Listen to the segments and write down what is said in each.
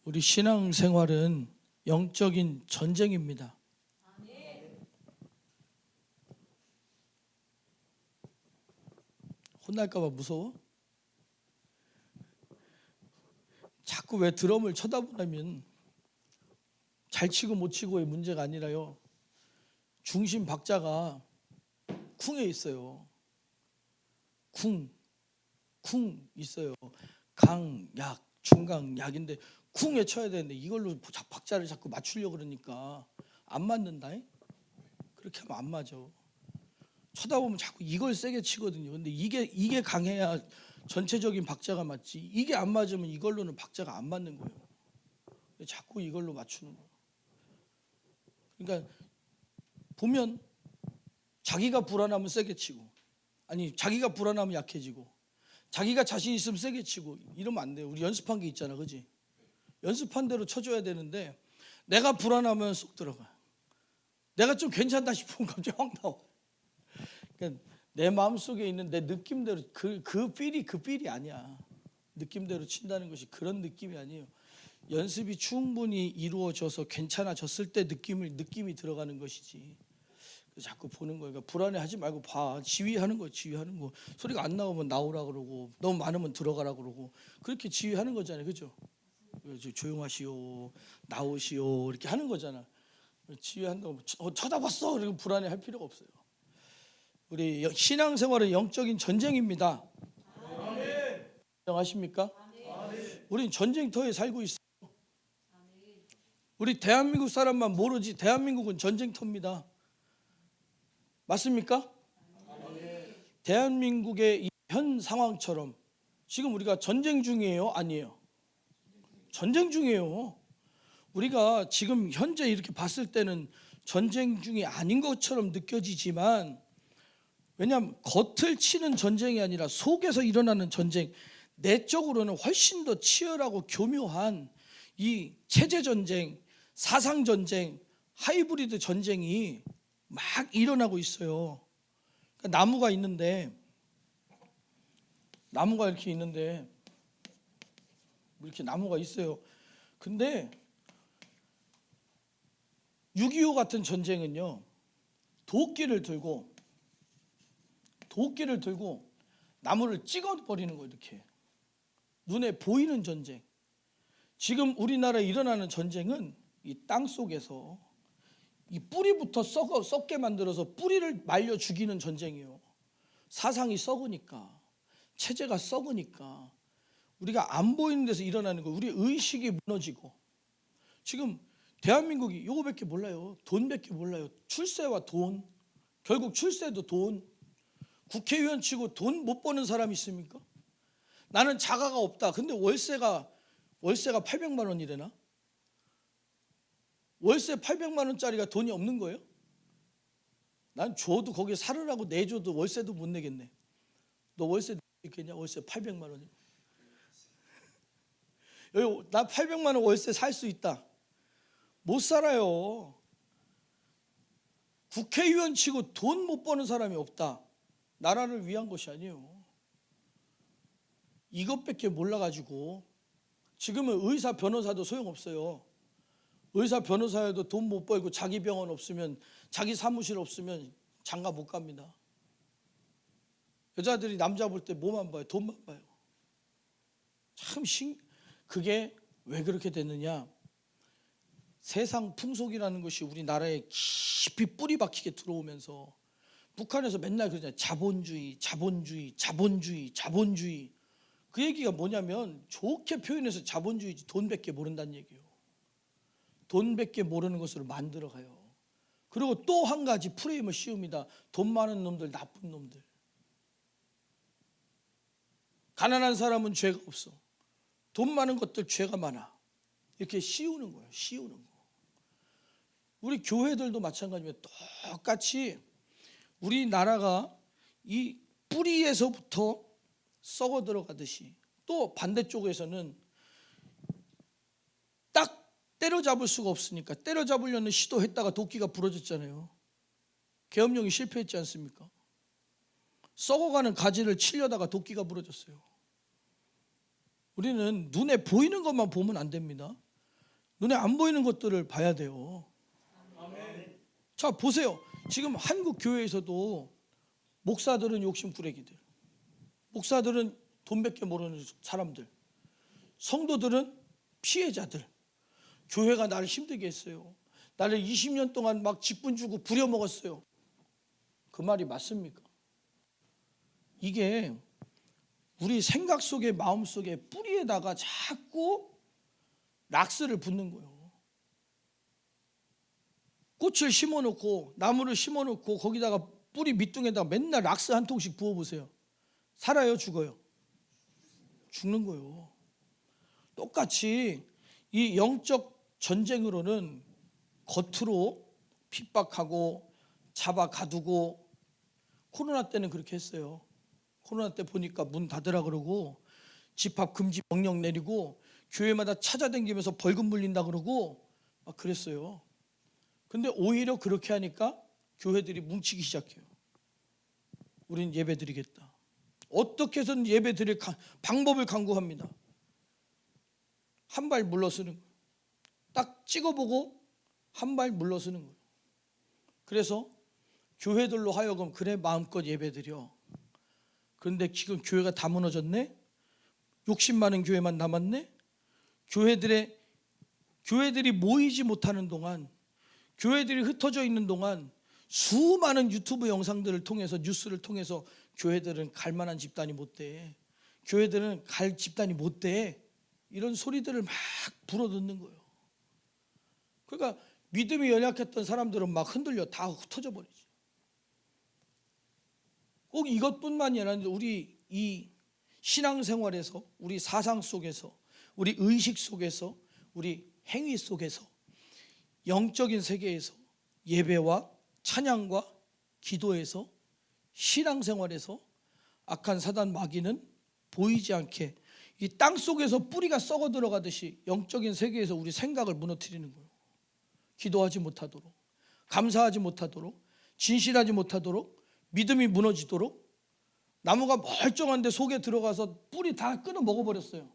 우리 신앙생활은 영적인 전쟁입니다. 혼날까 봐 무서워? 자꾸 왜 드럼을 쳐다보냐면 잘 치고 못 치고의 문제가 아니라요, 중심 박자가 쿵에 있어요. 쿵 있어요. 강, 약, 중강, 약인데 쿵에 쳐야 되는데 이걸로 박자를 자꾸 맞추려고 그러니까 안 맞는다. 그렇게 하면 안 맞아. 쳐다보면 자꾸 이걸 세게 치거든요. 근데 이게 강해야 전체적인 박자가 맞지. 이게 안 맞으면 이걸로는 박자가 안 맞는 거예요. 자꾸 이걸로 맞추는 거예요. 그러니까 보면 자기가 불안하면 세게 치고, 아니 자기가 불안하면 약해지고, 자기가 자신 있으면 세게 치고 이러면 안 돼요. 우리 연습한 게 있잖아, 그지? 연습한 대로 쳐줘야 되는데 내가 불안하면 쏙 들어가. 내가 좀 괜찮다 싶으면 갑자기 확 나와. 그러니까 내 마음속에 있는 내 느낌대로 그 필이 아니야. 느낌대로 친다는 것이 그런 느낌이 아니에요. 연습이 충분히 이루어져서 괜찮아졌을 때 느낌이 들어가는 것이지. 자꾸 보는 거예요. 그러니까 불안해하지 말고 봐. 지휘하는 거. 소리가 안 나오면 나오라 그러고, 너무 많으면 들어가라 그러고, 그렇게 지휘하는 거잖아요, 그죠? 조용하시오, 나오시오, 이렇게 하는 거잖아. 지휘한다고 쳐다봤어, 그리고 불안해할 필요가 없어요. 우리 신앙생활은 영적인 전쟁입니다. 인정하십니까? 우린 전쟁터에 살고 있어요. 우리 대한민국 사람만 모르지 대한민국은 전쟁터입니다. 맞습니까? 대한민국의 이 현 상황처럼 지금 우리가 전쟁 중이에요? 아니에요? 전쟁 중이에요. 우리가 지금 현재 이렇게 봤을 때는 전쟁 중이 아닌 것처럼 느껴지지만, 왜냐하면 겉을 치는 전쟁이 아니라 속에서 일어나는 전쟁, 내적으로는 훨씬 더 치열하고 교묘한 이 체제 전쟁, 사상 전쟁, 하이브리드 전쟁이 막 일어나고 있어요. 그러니까 나무가 이렇게 있는데 이렇게 나무가 있어요. 근데 6.25 같은 전쟁은요, 도끼를 들고 나무를 찍어버리는 거예요. 이렇게 눈에 보이는 전쟁. 지금 우리나라에 일어나는 전쟁은 이 땅 속에서 이 뿌리부터 썩게 만들어서 뿌리를 말려 죽이는 전쟁이에요. 사상이 썩으니까, 체제가 썩으니까 우리가 안 보이는 데서 일어나는 거예요. 우리 의식이 무너지고. 지금 대한민국이 요거밖에 몰라요. 돈밖에 몰라요. 출세와 돈. 결국 출세도 돈. 국회의원 치고 돈 못 버는 사람이 있습니까? 나는 자가가 없다. 근데 월세가 800만 원이래나? 월세 800만 원짜리가 돈이 없는 거예요? 난 줘도 거기에 살으라고 내줘도 월세도 못 내겠네. 너 월세 낼 수 있겠냐? 월세 800만 원이. 여기 나 800만 원 월세 살 수 있다. 못 살아요. 국회의원 치고 돈 못 버는 사람이 없다. 나라를 위한 것이 아니에요. 이것밖에 몰라가지고 지금은 의사 변호사도 소용없어요. 의사 변호사여도 돈 못 벌고 자기 병원 없으면, 자기 사무실 없으면 장가 못 갑니다. 여자들이 남자 볼 때 뭐만 봐요? 돈만 봐요. 참 그게 왜 그렇게 됐느냐? 세상 풍속이라는 것이 우리나라에 깊이 뿌리 박히게 들어오면서 북한에서 맨날 그러잖아요. 자본주의. 그 얘기가 뭐냐면 좋게 표현해서 자본주의지 돈밖에 모른다는 얘기예요. 돈밖에 모르는 것으로 만들어가요. 그리고 또 한 가지 프레임을 씌웁니다. 돈 많은 놈들, 나쁜 놈들. 가난한 사람은 죄가 없어. 돈 많은 것들 죄가 많아. 이렇게 씌우는 거예요. 씌우는 거. 우리 교회들도 마찬가지입니다. 똑같이 우리나라가 이 뿌리에서부터 썩어 들어가듯이, 또 반대쪽에서는 딱 때려잡을 수가 없으니까 때려잡으려는 시도했다가 도끼가 부러졌잖아요. 계엄령이 실패했지 않습니까? 썩어가는 가지를 치려다가 도끼가 부러졌어요. 우리는 눈에 보이는 것만 보면 안 됩니다. 눈에 안 보이는 것들을 봐야 돼요. 자, 보세요. 지금 한국 교회에서도 목사들은 욕심꾸러기들, 목사들은 돈밖에 모르는 사람들, 성도들은 피해자들. 교회가 나를 힘들게 했어요. 나를 20년 동안 막 직분 주고 부려먹었어요. 그 말이 맞습니까? 이게 우리 생각 속에, 마음 속에 뿌리에다가 자꾸 락스를 붓는 거예요. 꽃을 심어놓고 나무를 심어놓고 거기다가 뿌리 밑둥에다가 맨날 락스 한 통씩 부어보세요. 살아요, 죽어요? 죽는 거예요. 똑같이 이 영적 전쟁으로는 겉으로 핍박하고 잡아 가두고, 코로나 때는 그렇게 했어요. 코로나 때 보니까 문 닫으라 그러고 집합 금지 명령 내리고 교회마다 찾아다니면서 벌금 물린다 그러고 막 그랬어요. 근데 오히려 그렇게 하니까 교회들이 뭉치기 시작해요. 우린 예배 드리겠다. 어떻게 해서든 예배 드릴 방법을 강구합니다. 한 발 물러서는 거예요. 딱 찍어보고 한 발 물러서는 거예요. 그래서 교회들로 하여금 그래 마음껏 예배 드려. 그런데 지금 교회가 다 무너졌네. 욕심 많은 교회만 남았네. 교회들이 모이지 못하는 동안, 교회들이 흩어져 있는 동안 수많은 유튜브 영상들을 통해서, 뉴스를 통해서 교회들은 갈 만한 집단이 못 돼, 교회들은 갈 집단이 못 돼, 이런 소리들을 막 불어넣는 거예요. 그러니까 믿음이 연약했던 사람들은 막 흔들려 다 흩어져 버리죠. 꼭 이것뿐만이 아니라 우리 이 신앙생활에서, 우리 사상 속에서, 우리 의식 속에서, 우리 행위 속에서, 영적인 세계에서, 예배와 찬양과 기도에서, 신앙생활에서 악한 사단 마귀는 보이지 않게 이 땅 속에서 뿌리가 썩어 들어가듯이 영적인 세계에서 우리 생각을 무너뜨리는 거예요. 기도하지 못하도록, 감사하지 못하도록, 진실하지 못하도록, 믿음이 무너지도록. 나무가 멀쩡한데 속에 들어가서 뿌리 다 끊어 먹어버렸어요.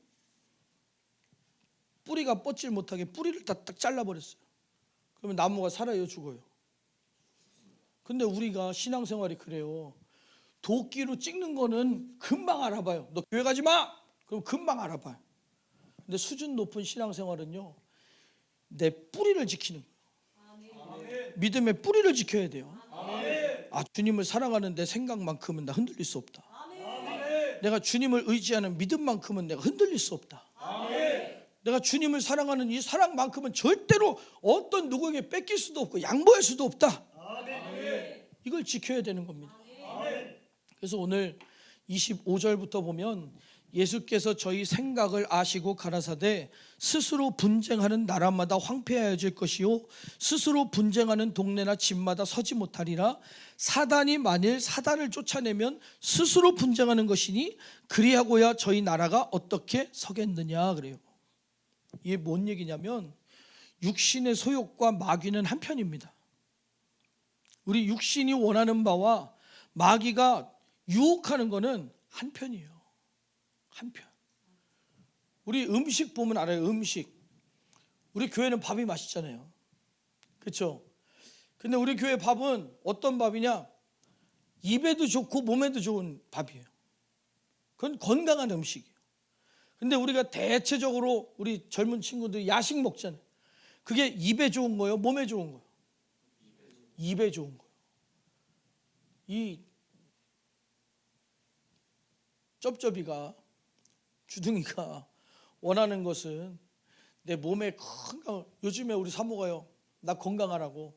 뿌리가 뻗질 못하게 뿌리를 다 딱 잘라버렸어요. 그러면 나무가 살아요, 죽어요? 근데 우리가 신앙생활이 그래요. 도끼로 찍는 거는 금방 알아봐요. 너 교회 가지 마! 그럼 금방 알아봐요. 근데 수준 높은 신앙생활은요, 내 뿌리를 지키는 거예요. 믿음의 뿌리를 지켜야 돼요. 아, 주님을 사랑하는 내 생각만큼은 나 흔들릴 수 없다. 내가 주님을 의지하는 믿음만큼은 내가 흔들릴 수 없다. 내가 주님을 사랑하는 이 사랑만큼은 절대로 어떤 누구에게 뺏길 수도 없고 양보할 수도 없다. 이걸 지켜야 되는 겁니다. 그래서 오늘 25절부터 보면 예수께서 저희 생각을 아시고 가라사대 스스로 분쟁하는 나라마다 황폐하여질 것이요 스스로 분쟁하는 동네나 집마다 서지 못하리라. 사단이 만일 사단을 쫓아내면 스스로 분쟁하는 것이니 그리하고야 저희 나라가 어떻게 서겠느냐 그래요. 이게 뭔 얘기냐면 육신의 소욕과 마귀는 한편입니다. 우리 육신이 원하는 바와 마귀가 유혹하는 거는 한편이에요. 한편. 우리 음식 보면 알아요. 음식. 우리 교회는 밥이 맛있잖아요. 그렇죠? 근데 우리 교회 밥은 어떤 밥이냐? 입에도 좋고 몸에도 좋은 밥이에요. 그건 건강한 음식이에요. 근데 우리가 대체적으로 우리 젊은 친구들이 야식 먹잖아요. 그게 입에 좋은 거예요? 몸에 좋은 거예요? 입에 좋은 거예요. 이 쩝쩝이가, 주둥이가 원하는 것은 내 몸에 건강. 요즘에 우리 사모가요, 나 건강하라고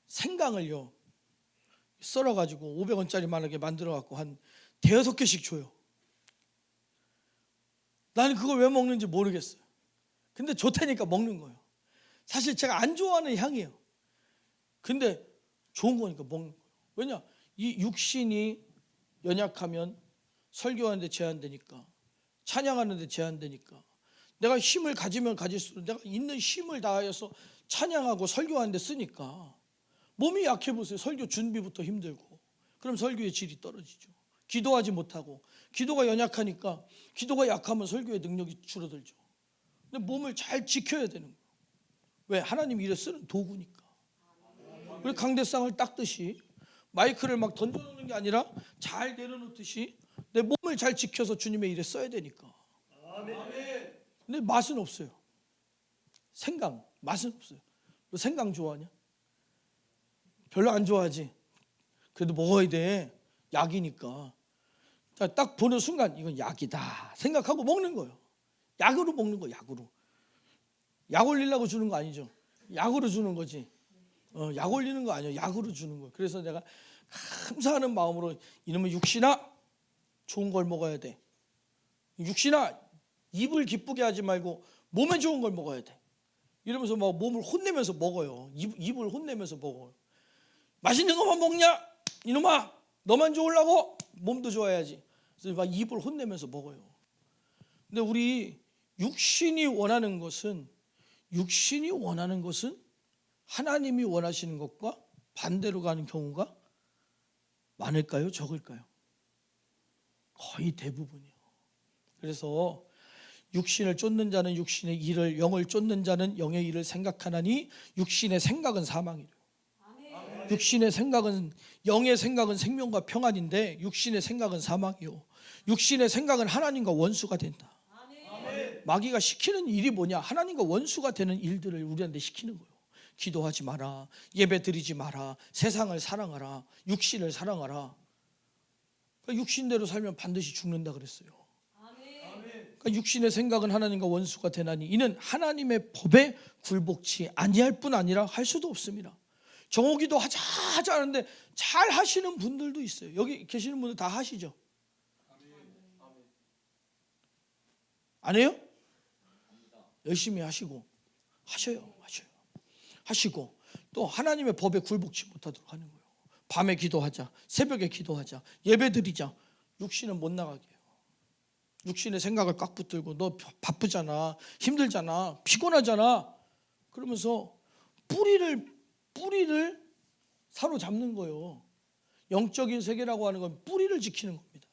생강을요 썰어가지고 500원짜리 만하게 만들어갖고 한 대여섯 개씩 줘요. 나는 그걸 왜 먹는지 모르겠어요. 근데 좋다니까 먹는 거예요. 사실 제가 안 좋아하는 향이에요. 근데 좋은 거니까 먹는 거예요. 왜냐? 이 육신이 연약하면 설교하는데 제한되니까, 찬양하는데 제한되니까, 내가 힘을 가지면 가질수록 내가 있는 힘을 다해서 찬양하고 설교하는데 쓰니까 몸이 약해 보세요. 설교 준비부터 힘들고 그럼 설교의 질이 떨어지죠. 기도하지 못하고 기도가 연약하니까 기도가 약하면 설교의 능력이 줄어들죠. 근데 몸을 잘 지켜야 되는 거예요. 왜? 하나님 일에 쓰는 도구니까. 우리 강대상을 닦듯이 마이크를 막 던져놓는 게 아니라 잘 내려놓듯이 내 몸을 잘 지켜서 주님의 일에 써야 되니까. 근데 맛은 없어요. 생강 맛은 없어요. 너 생강 좋아하냐? 별로 안 좋아하지. 그래도 먹어야 돼. 약이니까. 딱 보는 순간 이건 약이다 생각하고 먹는 거예요. 약으로 먹는 거예요. 약으로. 약 올리려고 주는 거 아니죠. 약으로 주는 거지. 약 올리는 거 아니에요. 약으로 주는 거예요. 그래서 내가 감사하는 마음으로 이놈의 육신아 좋은 걸 먹어야 돼. 육신아 입을 기쁘게 하지 말고 몸에 좋은 걸 먹어야 돼. 이러면서 막 몸을 혼내면서 먹어요. 입을 혼내면서 먹어요. 맛있는 것만 먹냐? 이놈아 너만 좋으려고? 몸도 좋아야지. 그래서 막 입을 혼내면서 먹어요. 근데 우리 육신이 원하는 것은 하나님이 원하시는 것과 반대로 가는 경우가 많을까요? 적을까요? 거의 대부분이요. 그래서 육신을 쫓는 자는 육신의 일을, 영을 쫓는 자는 영의 일을 생각하나니 육신의 생각은 사망이래요. 육신의 생각은, 영의 생각은 생명과 평안인데 육신의 생각은 사망이요. 육신의 생각은 하나님과 원수가 된다. 마귀가 시키는 일이 뭐냐? 하나님과 원수가 되는 일들을 우리한테 시키는 거예요. 기도하지 마라, 예배 드리지 마라, 세상을 사랑하라, 육신을 사랑하라. 그러니까 육신대로 살면 반드시 죽는다 그랬어요. 그러니까 육신의 생각은 하나님과 원수가 되나니 이는 하나님의 법에 굴복치 아니할 뿐 아니라 할 수도 없습니다. 정오기도 하자 하는데 잘 하시는 분들도 있어요. 여기 계시는 분들 다 하시죠? 안 해요? 열심히 하시고 하시고 또 하나님의 법에 굴복치 못하도록 하는 거예요. 밤에 기도하자, 새벽에 기도하자, 예배 드리자. 육신은 못 나가게 해요. 육신의 생각을 꽉 붙들고 너 바쁘잖아, 힘들잖아, 피곤하잖아 그러면서 뿌리를 사로잡는 거예요. 영적인 세계라고 하는 건 뿌리를 지키는 겁니다.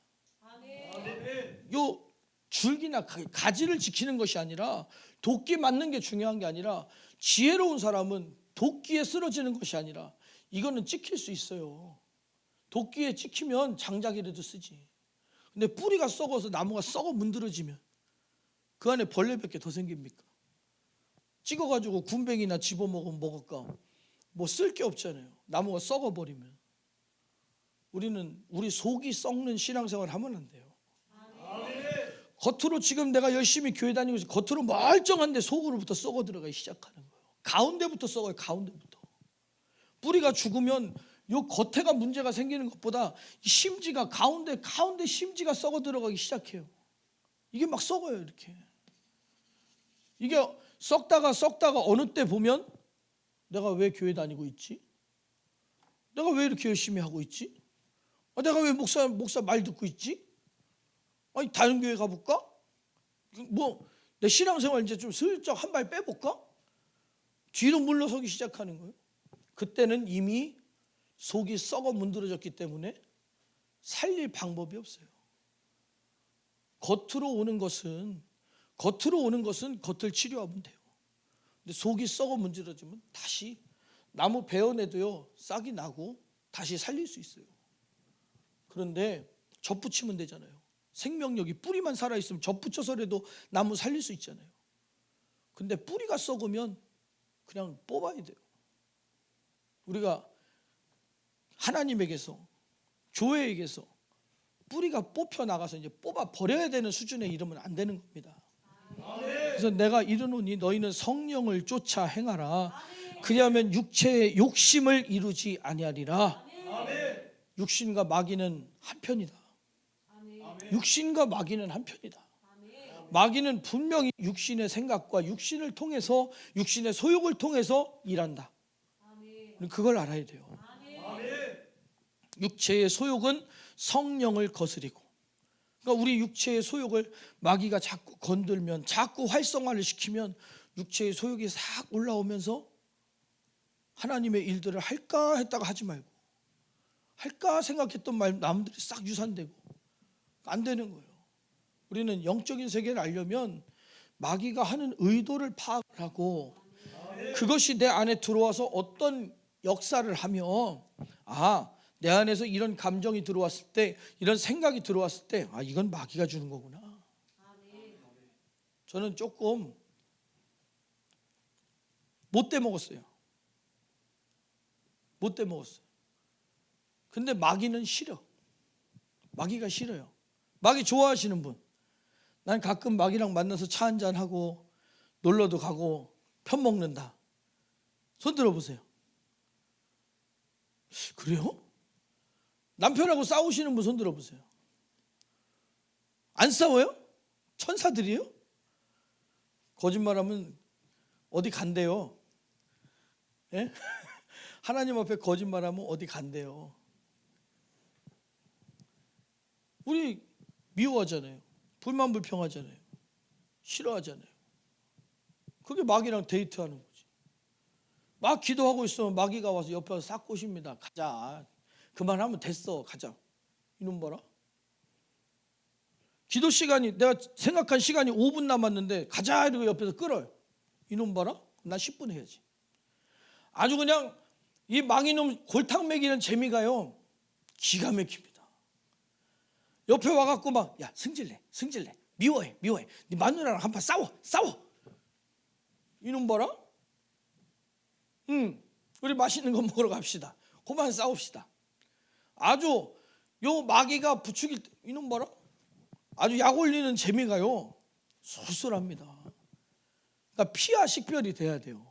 요 줄기나 가지를 지키는 것이 아니라, 도끼 맞는 게 중요한 게 아니라, 지혜로운 사람은 도끼에 쓰러지는 것이 아니라 이거는 찍힐 수 있어요. 도끼에 찍히면 장작이라도 쓰지. 근데 뿌리가 썩어서 나무가 썩어 문드러지면 그 안에 벌레 몇 개 더 생깁니까? 찍어가지고 군뱅이나 집어먹으면 먹을까? 뭐 쓸 게 없잖아요. 나무가 썩어버리면. 우리 속이 썩는 신앙생활 하면 안 돼요. 겉으로 지금 내가 열심히 교회 다니고 있어요. 겉으로 멀쩡한데 속으로부터 썩어 들어가기 시작하는 거예요. 가운데부터 썩어요. 가운데부터. 뿌리가 죽으면 요 겉에가 문제가 생기는 것보다 심지가 가운데 심지가 썩어 들어가기 시작해요. 이게 막 썩어요. 이렇게. 이게 썩다가 어느 때 보면 내가 왜 교회 다니고 있지? 내가 왜 이렇게 열심히 하고 있지? 내가 왜 목사 말 듣고 있지? 아니 다른 교회 가볼까? 뭐 내 신앙생활 이제 좀 슬쩍 한 발 빼볼까? 뒤로 물러서기 시작하는 거예요. 그때는 이미 속이 썩어 문드러졌기 때문에 살릴 방법이 없어요. 겉으로 오는 것은 겉을 치료하면 돼요. 근데 속이 썩어 문드러지면 다시 나무 베어내도요 싹이 나고 다시 살릴 수 있어요. 그런데 접붙이면 되잖아요. 생명력이 뿌리만 살아있으면 접붙여서라도 나무 살릴 수 있잖아요. 근데 뿌리가 썩으면 그냥 뽑아야 돼요. 우리가 하나님에게서, 교회에게서 뿌리가 뽑혀 나가서 이제 뽑아 버려야 되는 수준에 이르면 안 되는 겁니다. 그래서 내가 이르노니 너희는 성령을 쫓아 행하라. 그리하면 육체의 욕심을 이루지 아니하리라. 육신과 마귀는 한편이다. 육신과 마귀는 한편이다. 마귀는 분명히 육신의 생각과 육신을 통해서, 육신의 소욕을 통해서 일한다. 그걸 알아야 돼요. 육체의 소욕은 성령을 거스리고, 그러니까 우리 육체의 소욕을 마귀가 자꾸 건들면, 자꾸 활성화를 시키면 육체의 소욕이 싹 올라오면서 하나님의 일들을 할까 했다가 하지 말고, 할까 생각했던 말 남들이 싹 유산되고, 안 되는 거예요. 우리는 영적인 세계를 알려면 마귀가 하는 의도를 파악하고 그것이 내 안에 들어와서 어떤 역사를 하며 내 안에서 이런 감정이 들어왔을 때, 이런 생각이 들어왔을 때 이건 마귀가 주는 거구나. 저는 조금 못돼 먹었어요. 근데 마귀는 싫어. 마귀가 싫어요. 마귀 좋아하시는 분. 난 가끔 마귀랑 만나서 차 한잔하고 놀러도 가고 편 먹는다. 손 들어보세요. 그래요? 남편하고 싸우시는 분 손 들어보세요. 안 싸워요? 천사들이에요? 거짓말하면 어디 간대요. 예? 하나님 앞에 거짓말하면 어디 간대요. 우리 미워하잖아요. 불만불평하잖아요. 싫어하잖아요. 그게 마귀랑 데이트하는 거지. 막 기도하고 있으면 마귀가 와서 옆에 와서 싹 꼬십니다. 가자. 그만하면 됐어. 가자. 이놈 봐라. 기도 시간이, 내가 생각한 시간이 5분 남았는데 가자 이러고 옆에서 끌어요. 이놈 봐라. 난 10분 해야지. 아주 그냥 이 망이놈 골탕 먹이는 재미가요, 기가 막힙니다. 옆에 와갖고 막, 야 승질내 미워해 네 마누라랑 한판 싸워 이놈 봐라. 우리 맛있는 거 먹으러 갑시다. 그만 싸웁시다. 아주 요 마귀가 부추길 때 이놈 봐라. 아주 약 올리는 재미가요 쏠쏠합니다. 그러니까 피와 식별이 돼야 돼요.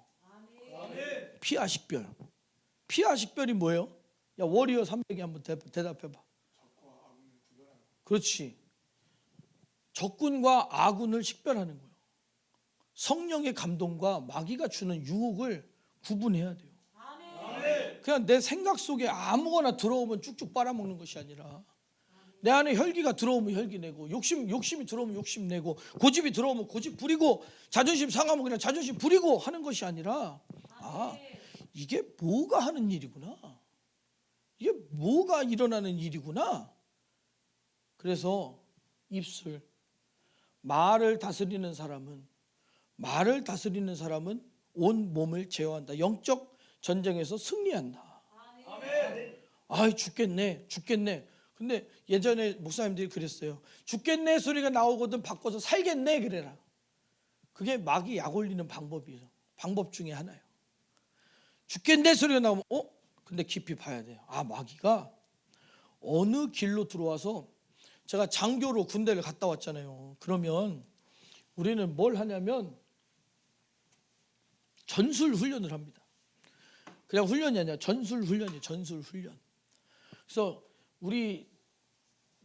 피와 식별이 뭐예요? 야 워리어 300이 한번 대답해봐. 그렇지. 적군과 아군을 식별하는 거예요. 성령의 감동과 마귀가 주는 유혹을 구분해야 돼요. 그냥 내 생각 속에 아무거나 들어오면 쭉쭉 빨아먹는 것이 아니라, 내 안에 혈기가 들어오면 혈기 내고, 욕심이 들어오면 욕심 내고, 고집이 들어오면 고집 부리고, 자존심 상하면 그냥 자존심 부리고 하는 것이 아니라, 이게 뭐가 하는 일이구나, 이게 뭐가 일어나는 일이구나. 그래서 입술, 말을 다스리는 사람은 온 몸을 제어한다. 영적 전쟁에서 승리한다. 아이 죽겠네. 근데 예전에 목사님들이 그랬어요. 죽겠네 소리가 나오거든 바꿔서 살겠네 그래라. 그게 마귀 약 올리는 방법이에요. 방법 중에 하나예요. 죽겠네 소리가 나오면 근데 깊이 봐야 돼요. 마귀가 어느 길로 들어와서, 제가 장교로 군대를 갔다 왔잖아요. 그러면 우리는 뭘 하냐면 전술 훈련을 합니다. 그냥 훈련이 아니라 전술 훈련이에요. 그래서 우리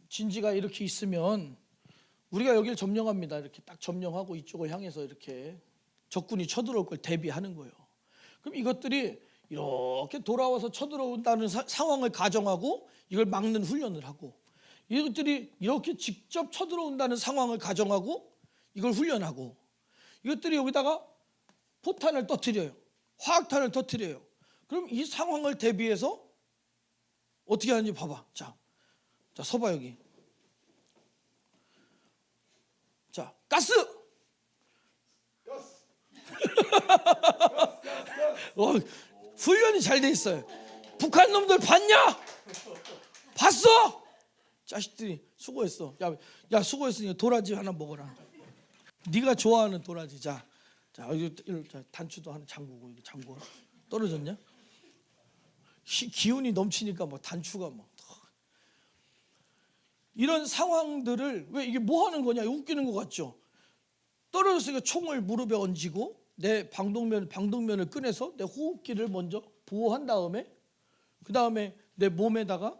진지가 이렇게 있으면 우리가 여기를 점령합니다. 이렇게 딱 점령하고 이쪽을 향해서 이렇게 적군이 쳐들어올 걸 대비하는 거예요. 그럼 이것들이 이렇게 돌아와서 쳐들어온다는 상황을 가정하고 이걸 막는 훈련을 하고, 이것들이 이렇게 직접 쳐들어온다는 상황을 가정하고 이걸 훈련하고, 이것들이 여기다가 포탄을 터뜨려요. 화학탄을 터뜨려요. 그럼 이 상황을 대비해서 어떻게 하는지 봐봐. 자 서봐 여기. 자 가스. 훈련이 잘 돼 있어요. 북한 놈들 봤냐? 봤어? 자식들이 수고했어. 야 수고했으니까 도라지 하나 먹어라. 네가 좋아하는 도라지. 자 단추도 하나 잠그고. 이거 잠궈. 떨어졌냐? 기운이 넘치니까 뭐 단추가 뭐. 이런 상황들을, 왜 이게 뭐 하는 거냐, 웃기는 것 같죠. 떨어졌으니까 총을 무릎에 얹고 내 방독면을 꺼내서 내 호흡기를 먼저 보호한 다음에, 그 다음에 내 몸에다가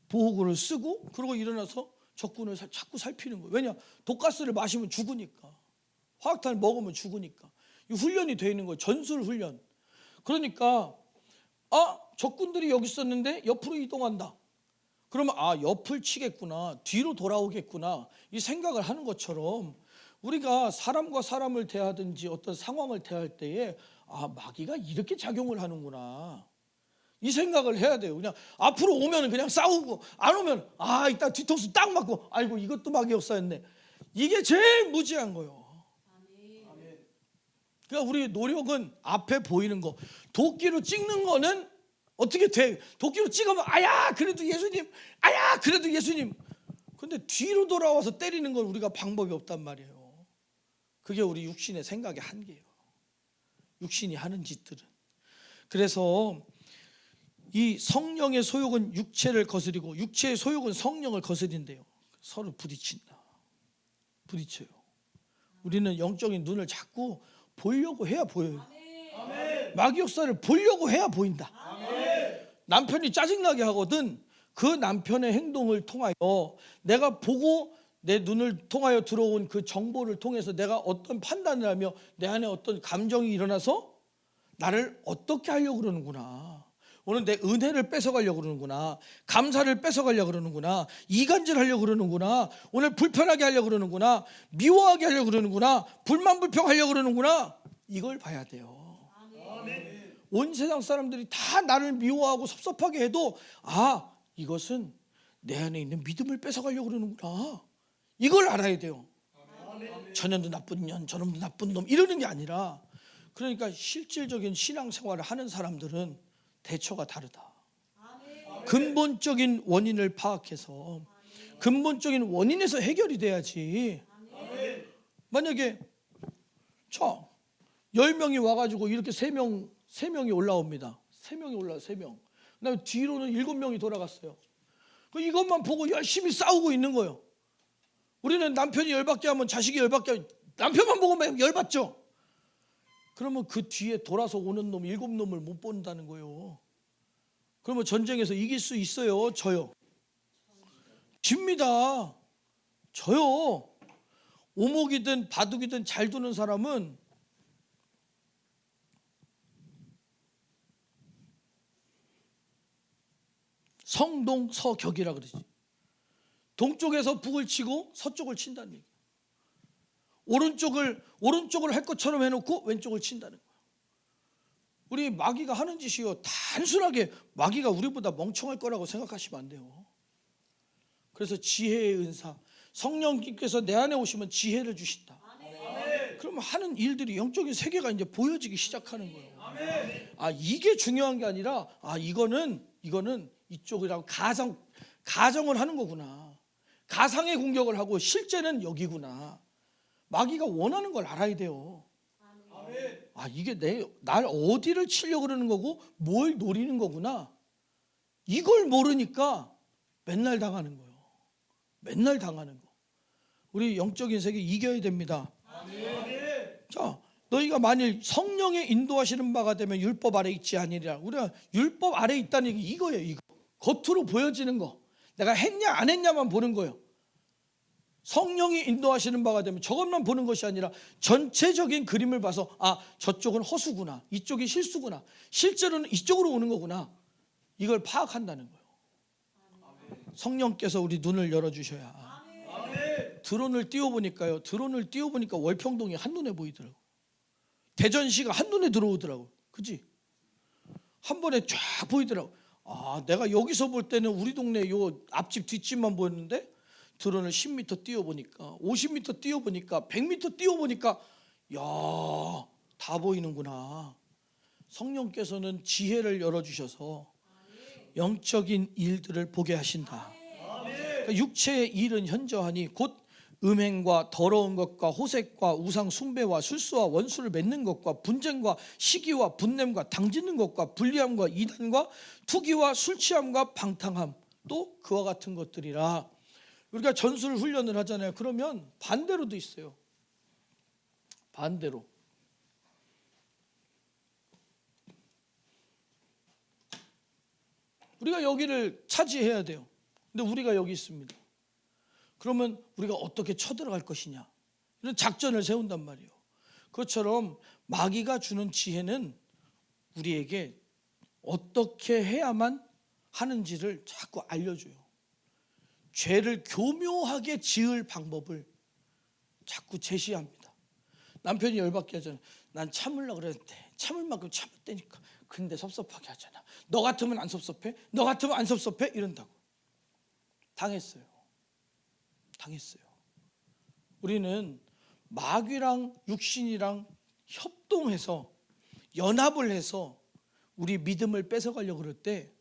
보호구를 쓰고, 그러고 일어나서 적군을 자꾸 살피는 거예요. 왜냐? 독가스를 마시면 죽으니까, 화학탄을 먹으면 죽으니까. 이 훈련이 되어 있는 거예요. 전술 훈련. 그러니까 적군들이 여기 있었는데 옆으로 이동한다. 그러면 옆을 치겠구나, 뒤로 돌아오겠구나, 이 생각을 하는 것처럼 우리가 사람과 사람을 대하든지 어떤 상황을 대할 때에 마귀가 이렇게 작용을 하는구나, 이 생각을 해야 돼요. 그냥 앞으로 오면 그냥 싸우고, 안 오면 이따 뒤통수 딱 맞고, 아이고 이것도 마귀 역사였네. 이게 제일 무지한 거예요. 그러니까 우리 노력은 앞에 보이는 거, 도끼로 찍는 거는 어떻게 돼? 도끼로 찍으면 아야 그래도 예수님, 아야 그래도 예수님. 근데 뒤로 돌아와서 때리는 건 우리가 방법이 없단 말이에요. 그게 우리 육신의 생각의 한계예요. 육신이 하는 짓들은. 그래서 이 성령의 소욕은 육체를 거스리고 육체의 소욕은 성령을 거스린대요. 서로 부딪혀요. 우리는 영적인 눈을 자꾸 보려고 해야 보여요. 마귀 역사를 보려고 해야 보인다. 남편이 짜증나게 하거든 그 남편의 행동을 통하여 내가 보고 내 눈을 통하여 들어온 그 정보를 통해서 내가 어떤 판단을 하며 내 안에 어떤 감정이 일어나서 나를 어떻게 하려고 그러는구나. 오늘 내 은혜를 뺏어가려고 그러는구나. 감사를 뺏어가려고 그러는구나. 이간질하려고 그러는구나. 오늘 불편하게 하려고 그러는구나. 미워하게 하려고 그러는구나. 불만불평하려고 그러는구나. 이걸 봐야 돼요. 온 세상 사람들이 다 나를 미워하고 섭섭하게 해도 이것은 내 안에 있는 믿음을 뺏어가려고 그러는구나. 이걸 알아야 돼요. 저년도 나쁜 년, 저놈도 나쁜 놈 이러는 게 아니라, 그러니까 실질적인 신앙생활을 하는 사람들은 대처가 다르다. 근본적인 원인을 파악해서 근본적인 원인에서 해결이 돼야지. 만약에 10명이 와가지고 이렇게 3명이 올라옵니다. 3명이 올라와요. 3명. 그다음에 뒤로는 7명이 돌아갔어요. 이것만 보고 열심히 싸우고 있는 거예요. 우리는 남편이 열받게 하면 자식이 열받게 하면 남편만 보고 열받죠. 그러면 그 뒤에 돌아서 오는 놈 7놈을 못 본다는 거예요. 그러면 전쟁에서 이길 수 있어요? 져요? 집니다. 져요. 오목이든 바둑이든 잘 두는 사람은 성동서격이라 그러지. 동쪽에서 북을 치고 서쪽을 친다는 얘기예요. 오른쪽을 할 것처럼 해놓고 왼쪽을 친다는 거예요. 우리 마귀가 하는 짓이요, 단순하게 마귀가 우리보다 멍청할 거라고 생각하시면 안 돼요. 그래서 지혜의 은사, 성령님께서 내 안에 오시면 지혜를 주신다. 그러면 하는 일들이 영적인 세계가 이제 보여지기 시작하는 거예요. 이게 중요한 게 아니라 이거는 이쪽이라고 가정을 하는 거구나. 가상의 공격을 하고 실제는 여기구나. 마귀가 원하는 걸 알아야 돼요. 이게 날 어디를 치려고 그러는 거고 뭘 노리는 거구나. 이걸 모르니까 맨날 당하는 거예요. 맨날 당하는 거. 우리 영적인 세계 이겨야 됩니다. 자, 너희가 만일 성령의 인도하시는 바가 되면 율법 아래 있지 아니리라. 우리가 율법 아래 있다는 얘기 이거예요. 이거 겉으로 보여지는 거, 내가 했냐 안 했냐만 보는 거예요. 성령이 인도하시는 바가 되면 저것만 보는 것이 아니라 전체적인 그림을 봐서 저쪽은 허수구나, 이쪽이 실수구나, 실제로는 이쪽으로 오는 거구나, 이걸 파악한다는 거예요. 성령께서 우리 눈을 열어주셔야. 드론을 띄워보니까 월평동이 한눈에 보이더라고. 대전시가 한눈에 들어오더라고. 그치? 한 번에 쫙 보이더라고. 내가 여기서 볼 때는 우리 동네 요 앞집 뒷집만 보였는데 드론을 10m 띄워보니까, 50m 띄워보니까, 100m 띄워보니까 다 보이는구나. 성령께서는 지혜를 열어주셔서 영적인 일들을 보게 하신다. 그러니까 육체의 일은 현저하니 곧 음행과 더러운 것과 호색과 우상 숭배와 술수와 원수를 맺는 것과 분쟁과 시기와 분냄과 당짓는 것과 불리함과 이단과 투기와 술취함과 방탕함, 또 그와 같은 것들이라. 우리가 전술 훈련을 하잖아요. 그러면 반대로도 있어요. 반대로. 우리가 여기를 차지해야 돼요. 근데 우리가 여기 있습니다. 그러면 우리가 어떻게 쳐들어갈 것이냐, 이런 작전을 세운단 말이에요. 그것처럼 마귀가 주는 지혜는 우리에게 어떻게 해야만 하는지를 자꾸 알려줘요. 죄를 교묘하게 지을 방법을 자꾸 제시합니다. 남편이 열받게 하잖아요. 난 참으려고 그랬는데 참을 만큼 참았다니까. 근데 섭섭하게 하잖아. 너 같으면 안 섭섭해? 너 같으면 안 섭섭해? 이런다고. 당했어요. 우리는 마귀랑 육신이랑 협동해서 연합을 해서 우리 믿음을 뺏어가려고 그럴 때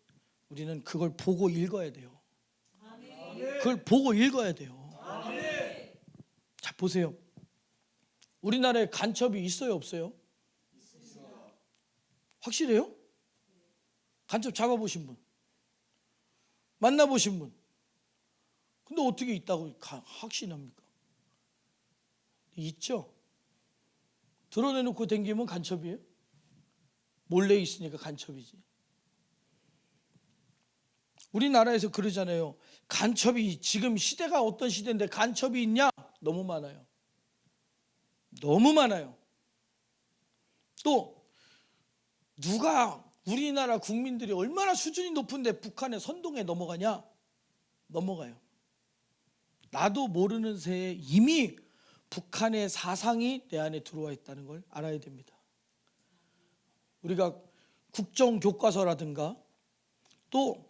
우리는 그걸 보고 읽어야 돼요. 그걸 보고 읽어야 돼요. 자, 보세요. 우리나라에 간첩이 있어요, 없어요? 확실해요? 간첩 잡아보신 분, 만나보신 분. 근데 어떻게 있다고 확신합니까? 있죠. 드러내놓고 댕기면 간첩이에요? 몰래 있으니까 간첩이지. 우리나라에서 그러잖아요. 간첩이, 지금 시대가 어떤 시대인데 간첩이 있냐? 너무 많아요. 너무 많아요. 또 누가, 우리나라 국민들이 얼마나 수준이 높은데 북한의 선동에 넘어가냐? 넘어가요. 나도 모르는 새에 이미 북한의 사상이 내 안에 들어와 있다는 걸 알아야 됩니다. 우리가 국정교과서라든가 또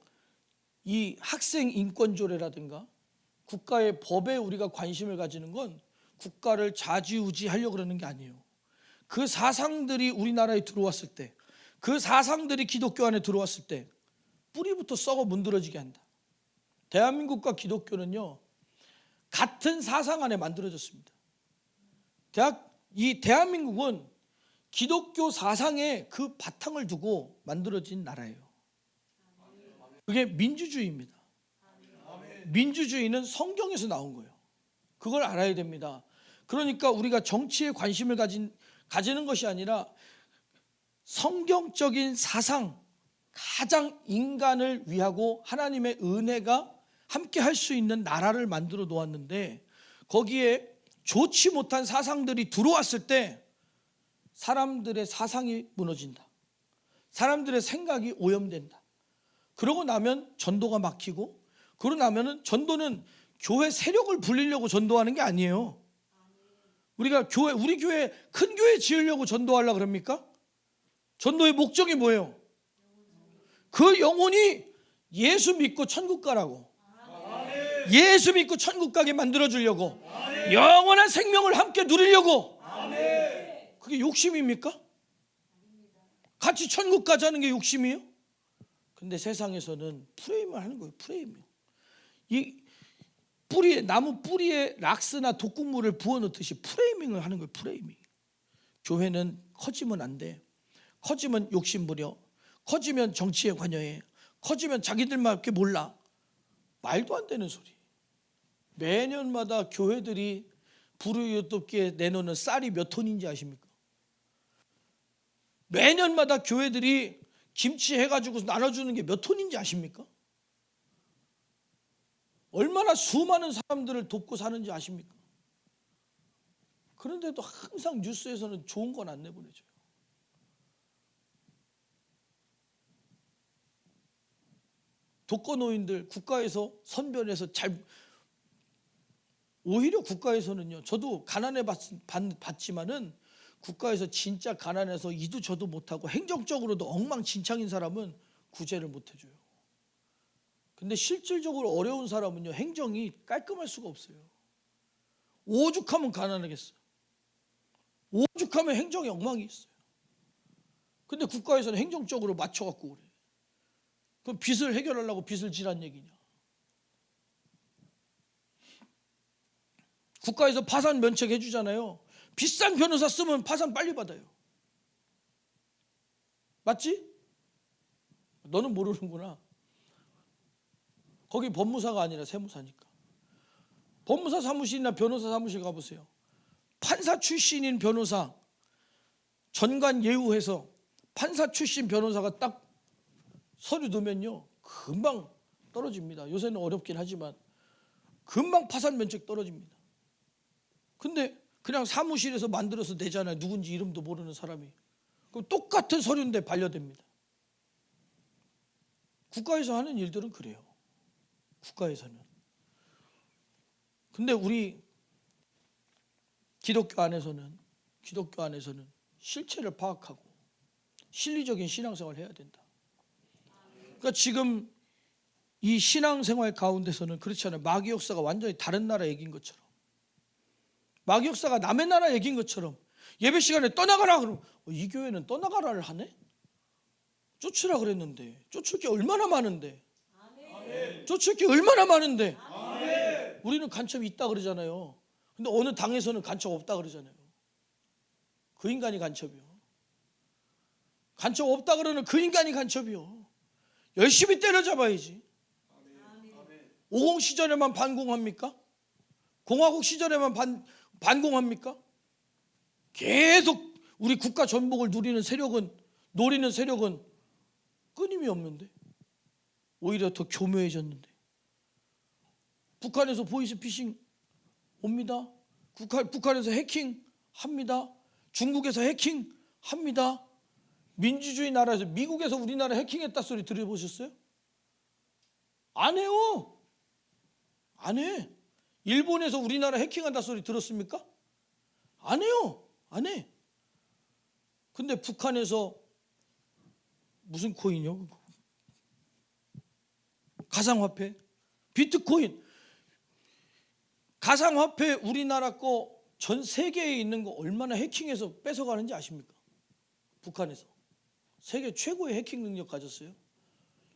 이 학생 인권조례라든가 국가의 법에 우리가 관심을 가지는 건 국가를 좌지우지하려고 그러는 게 아니에요. 그 사상들이 우리나라에 들어왔을 때, 그 사상들이 기독교 안에 들어왔을 때 뿌리부터 썩어 문드러지게 한다. 대한민국과 기독교는요, 같은 사상 안에 만들어졌습니다. 이 대한민국은 기독교 사상의 그 바탕을 두고 만들어진 나라예요. 그게 민주주의입니다. 민주주의는 성경에서 나온 거예요. 그걸 알아야 됩니다. 그러니까 우리가 정치에 관심을 가지는 것이 아니라 성경적인 사상, 가장 인간을 위하고 하나님의 은혜가 함께 할 수 있는 나라를 만들어 놓았는데, 거기에 좋지 못한 사상들이 들어왔을 때 사람들의 사상이 무너진다. 사람들의 생각이 오염된다. 그러고 나면 전도가 막히고, 그러고 나면은 전도는 교회 세력을 불리려고 전도하는 게 아니에요. 우리가 우리 교회, 큰 교회 지으려고 전도하려고 그럽니까? 전도의 목적이 뭐예요? 그 영혼이 예수 믿고 천국 가라고. 예수 믿고 천국 가게 만들어 주려고. 영원한 생명을 함께 누리려고. 그게 욕심입니까? 같이 천국 가자는 게 욕심이에요? 근데 세상에서는 프레임을 하는 거예요. 프레임이요. 이 뿌리에, 나무 뿌리에 락스나 독극물을 부어 넣듯이 프레이밍을 하는 거예요. 프레이밍. 교회는 커지면 안 돼. 커지면 욕심 부려. 커지면 정치에 관여해. 커지면 자기들만 이렇게 몰라. 말도 안 되는 소리. 매년마다 교회들이 불우이웃돕기에 내놓는 쌀이 몇 톤인지 아십니까? 매년마다 교회들이 김치 해가지고 나눠주는 게 몇 톤인지 아십니까? 얼마나 수많은 사람들을 돕고 사는지 아십니까? 그런데도 항상 뉴스에서는 좋은 건 안 내보내줘요. 독거노인들 국가에서 선별해서 오히려 국가에서는요, 저도 가난해 봤지만은 국가에서 진짜 가난해서 이도 저도 못하고 행정적으로도 엉망진창인 사람은 구제를 못 해줘요. 근데 실질적으로 어려운 사람은요, 행정이 깔끔할 수가 없어요. 오죽하면 가난하겠어요. 오죽하면 행정이 엉망이 있어요. 근데 국가에서는 행정적으로 맞춰갖고 그래. 그럼 빚을 해결하려고 빚을 지란 얘기냐? 국가에서 파산 면책 해주잖아요. 비싼 변호사 쓰면 파산 빨리 받아요. 맞지? 너는 모르는구나. 거기 법무사가 아니라 세무사니까. 법무사 사무실이나 변호사 사무실 가보세요. 판사 출신인 변호사 전관 예우해서 판사 출신 변호사가 딱 서류 넣으면요, 금방 떨어집니다. 요새는 어렵긴 하지만 금방 파산 면책 떨어집니다. 근데 그냥 사무실에서 만들어서 내잖아요. 누군지 이름도 모르는 사람이. 그럼 똑같은 서류인데 반려됩니다. 국가에서 하는 일들은 그래요. 국가에서는. 근데 우리 기독교 안에서는 실체를 파악하고 실리적인 신앙생활을 해야 된다. 그러니까 지금 이 신앙생활 가운데서는 그렇지 않아요. 마귀 역사가 완전히 다른 나라 얘기인 것처럼, 마귀 역사가 남의 나라 얘기인 것처럼 예배 시간에 떠나가라 그러면 이 교회는 떠나가라를 하네? 쫓으라 그랬는데 쫓을 게 얼마나 많은데, 쫓을 게 얼마나 많은데 우리는 간첩이 있다 그러잖아요. 근데 어느 당에서는 간첩 없다 그러잖아요. 그 인간이 간첩이요. 간첩 없다 그러는 그 인간이 간첩이요. 열심히 때려잡아야지. 50 시절에만 반공합니까? 공화국 시절에만 반공합니까? 계속 우리 국가 전복을 노리는 세력은 끊임이 없는데, 오히려 더 교묘해졌는데. 북한에서 보이스피싱 옵니다. 북한에서 해킹 합니다. 중국에서 해킹 합니다. 민주주의 나라에서, 미국에서 우리나라 해킹했다 소리 들어보셨어요? 안 해요. 안 해. 일본에서 우리나라 해킹한다 소리 들었습니까? 안 해요. 안 해. 근데 북한에서 무슨 코인이요? 가상화폐, 비트코인, 가상화폐 우리나라 거 전 세계에 있는 거 얼마나 해킹해서 뺏어가는지 아십니까? 북한에서 세계 최고의 해킹 능력 가졌어요.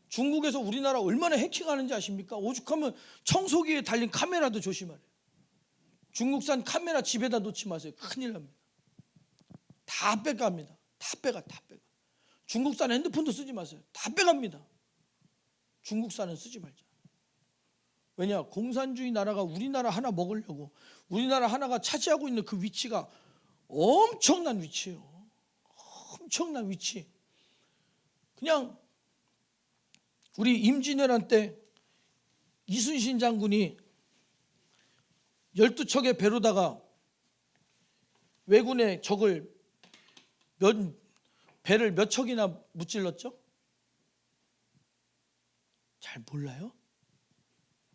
중국에서 우리나라 얼마나 해킹하는지 아십니까? 오죽하면 청소기에 달린 카메라도 조심하래요. 중국산 카메라 집에다 놓지 마세요. 큰일 납니다. 다 빼갑니다. 다 빼가. 중국산 핸드폰도 쓰지 마세요. 다 빼갑니다. 중국산은 쓰지 말자. 왜냐? 공산주의 나라가 우리나라 하나 먹으려고, 우리나라 하나가 차지하고 있는 그 위치가 엄청난 위치예요. 엄청난 위치. 그냥 우리 임진왜란 때 이순신 장군이 12척의 배로다가 왜군의 적을 배를 몇 척이나 무찔렀죠? 잘 몰라요?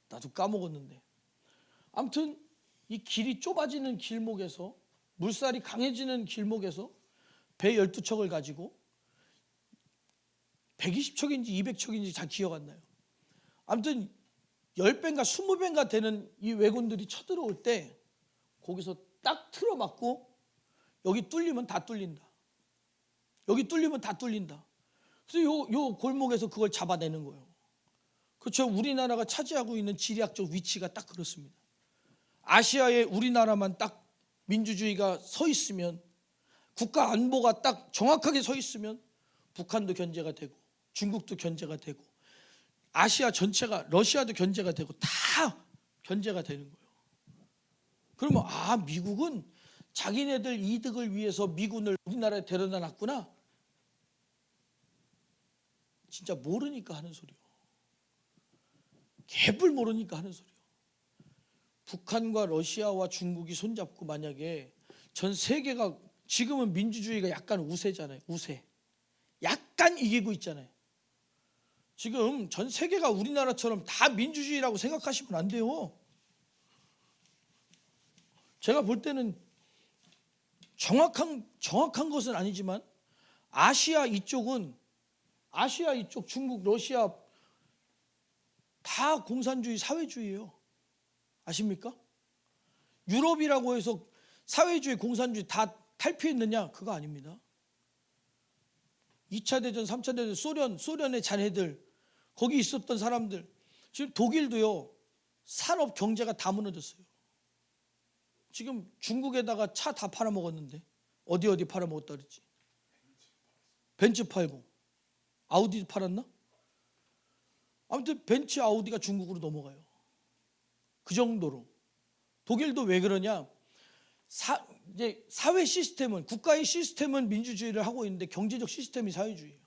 나도 까먹었는데. 아무튼 이 길이 좁아지는 길목에서, 물살이 강해지는 길목에서 배 12척을 가지고 120척인지 200척인지 잘 기억 안 나요. 아무튼 10배인가 20배인가 되는 이 왜군들이 쳐들어올 때 거기서 딱 틀어막고, 여기 뚫리면 다 뚫린다. 여기 뚫리면 다 뚫린다. 그래서 요 골목에서 그걸 잡아내는 거예요. 그렇죠. 우리나라가 차지하고 있는 지리학적 위치가 딱 그렇습니다. 아시아에 우리나라만 딱 민주주의가 서 있으면, 국가 안보가 딱 정확하게 서 있으면 북한도 견제가 되고 중국도 견제가 되고 아시아 전체가, 러시아도 견제가 되고 다 견제가 되는 거예요. 그러면 미국은 자기네들 이득을 위해서 미군을 우리나라에 데려다 놨구나. 진짜 모르니까 하는 소리요. 개뿔 모르니까 하는 소리요. 북한과 러시아와 중국이 손잡고 만약에 전 세계가, 지금은 민주주의가 약간 우세잖아요. 우세. 약간 이기고 있잖아요. 지금 전 세계가 우리나라처럼 다 민주주의라고 생각하시면 안 돼요. 제가 볼 때는 정확한 것은 아니지만 아시아 이쪽, 중국, 러시아 다 공산주의, 사회주의예요. 아십니까? 유럽이라고 해서 사회주의, 공산주의 다 탈피했느냐? 그거 아닙니다. 2차 대전, 3차 대전 소련의 자네들, 거기 있었던 사람들, 지금 독일도요, 산업 경제가 다 무너졌어요. 지금 중국에다가 차 다 팔아먹었는데 어디 팔아먹었다 그랬지? 벤츠 팔고 아우디도 팔았나? 아무튼 벤츠, 아우디가 중국으로 넘어가요. 그 정도로. 독일도 왜 그러냐? 이제 사회 시스템은, 국가의 시스템은 민주주의를 하고 있는데 경제적 시스템이 사회주의예요.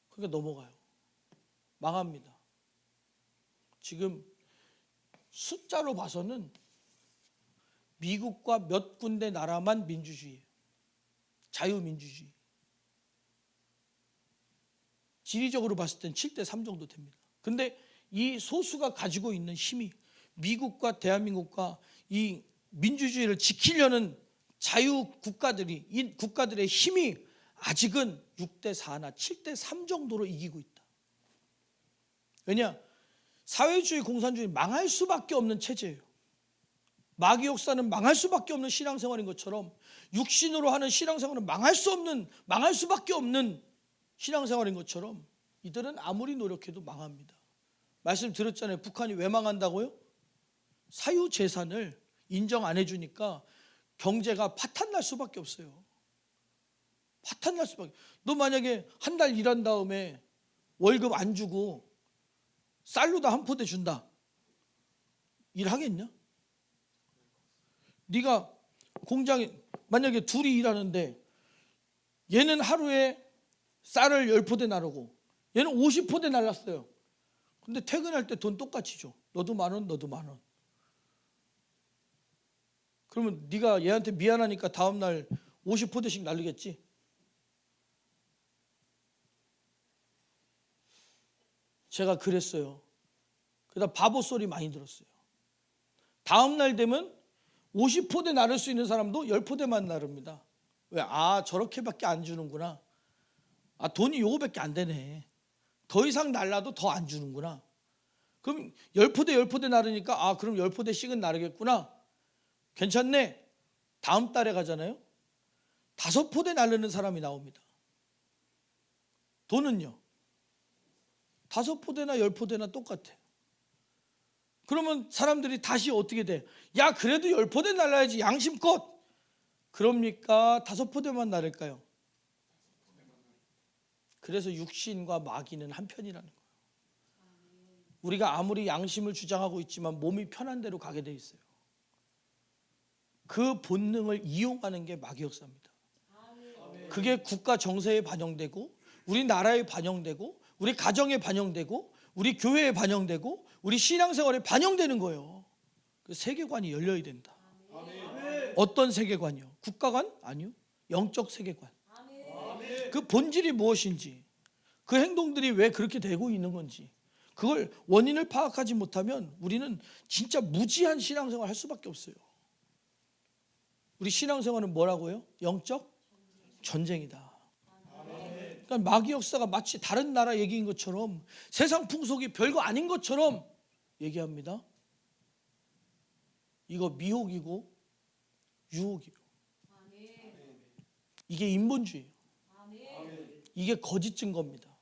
그러니까 넘어가요. 망합니다. 지금 숫자로 봐서는 미국과 몇 군데 나라만 민주주의예요. 자유민주주의. 지리적으로 봤을 땐 7대3 정도 됩니다. 근데 이 소수가 가지고 있는 힘이, 미국과 대한민국과 이 민주주의를 지키려는 자유 국가들이, 이 국가들의 힘이 아직은 6대4나 7대3 정도로 이기고 있다. 왜냐? 사회주의 공산주의 망할 수밖에 없는 체제예요. 마귀 역사는 망할 수밖에 없는 신앙생활인 것처럼 육신으로 하는 신앙생활은 망할 수밖에 없는 신앙생활인 것처럼 이들은 아무리 노력해도 망합니다. 말씀드렸잖아요. 북한이 왜 망한다고요? 사유재산을 인정 안 해주니까 경제가 파탄날 수밖에 없어요. 파탄날 수밖에. 너 만약에 한 달 일한 다음에 월급 안 주고 쌀로 다 한 포대 준다. 일하겠냐? 네가 공장에 만약에 둘이 일하는데 얘는 하루에 쌀을 10포대 나르고 얘는 50포대 날랐어요. 근데 퇴근할 때 돈 똑같이 줘. 너도 10,000원, 너도 10,000원. 그러면 네가 얘한테 미안하니까 다음날 50포대씩 날리겠지? 제가 그랬어요. 그러다 바보 소리 많이 들었어요. 다음날 되면 50포대 나를 수 있는 사람도 10포대만 나릅니다. 왜? 저렇게밖에 안 주는구나. 돈이 요거밖에 안 되네. 더 이상 날라도 더 안 주는구나. 그럼 10포대 나르니까 그럼 10포대씩은 나르겠구나. 괜찮네. 다음 달에 가잖아요. 5포대 나르는 사람이 나옵니다. 돈은요? 5포대나 10포대나 똑같아. 그러면 사람들이 다시 어떻게 돼? 야, 그래도 10포대 날라야지, 양심껏. 그럽니까? 5포대만 나를까요? 그래서 육신과 마귀는 한편이라는 거예요. 우리가 아무리 양심을 주장하고 있지만 몸이 편한 대로 가게 돼 있어요. 그 본능을 이용하는 게 마귀 역사입니다. 그게 국가 정세에 반영되고 우리 나라에 반영되고 우리 가정에 반영되고 우리 교회에 반영되고 우리 신앙생활에 반영되는 거예요. 그 세계관이 열려야 된다. 어떤 세계관이요? 국가관? 아니요. 영적 세계관. 그 본질이 무엇인지, 그 행동들이 왜 그렇게 되고 있는 건지, 그걸 원인을 파악하지 못하면 우리는 진짜 무지한 신앙생활을 할 수밖에 없어요. 우리 신앙생활은 뭐라고요? 영적 전쟁이다. 그러니까 마귀 역사가 마치 다른 나라 얘기인 것처럼 세상 풍속이 별거 아닌 것처럼 얘기합니다. 이거 미혹이고 유혹이에요. 이게 인본주의예요. 이게 거짓 증거입니다.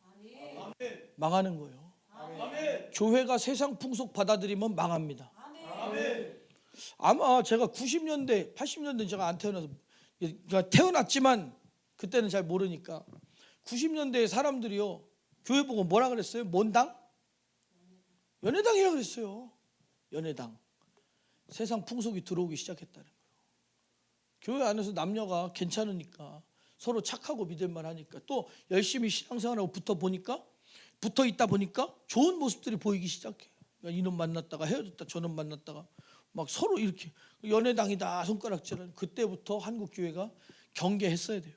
망하는 거예요. 교회가 세상 풍속 받아들이면 망합니다. 아마 제가 90년대, 80년대 제가 안 태어나서, 그러니까 태어났지만 그때는 잘 모르니까 90년대에 사람들이요 교회 보고 뭐라 그랬어요? 뭔 당? 연애당이라 그랬어요. 연애당. 세상 풍속이 들어오기 시작했다는 거예요. 교회 안에서 남녀가 괜찮으니까 서로 착하고 믿을만 하니까 또 열심히 신앙생활하고 붙어 있다 보니까 좋은 모습들이 보이기 시작해요. 그러니까 이놈 만났다가 헤어졌다, 저놈 만났다가 막 서로 이렇게 연애당이다 손가락질은. 그때부터 한국 교회가 경계했어야 돼요.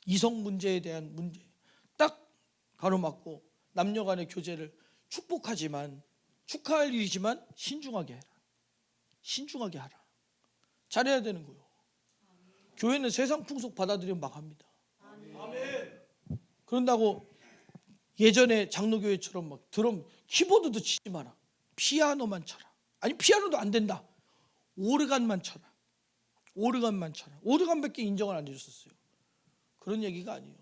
이성 문제에 대한 문제 딱 가로막고 남녀 간의 교제를 축복하지만 축하할 일이지만 신중하게 해라. 신중하게 하라. 잘해야 되는 거예요. 교회는 세상 풍속 받아들이면 망합니다. 그런다고 예전에 장로교회처럼 막 드럼 키보드도 치지 마라. 피아노만 쳐라. 아니 피아노도 안 된다. 오르간만 쳐라. 오르간만 쳐라. 오르간밖에 인정을 안 해줬었어요. 그런 얘기가 아니에요.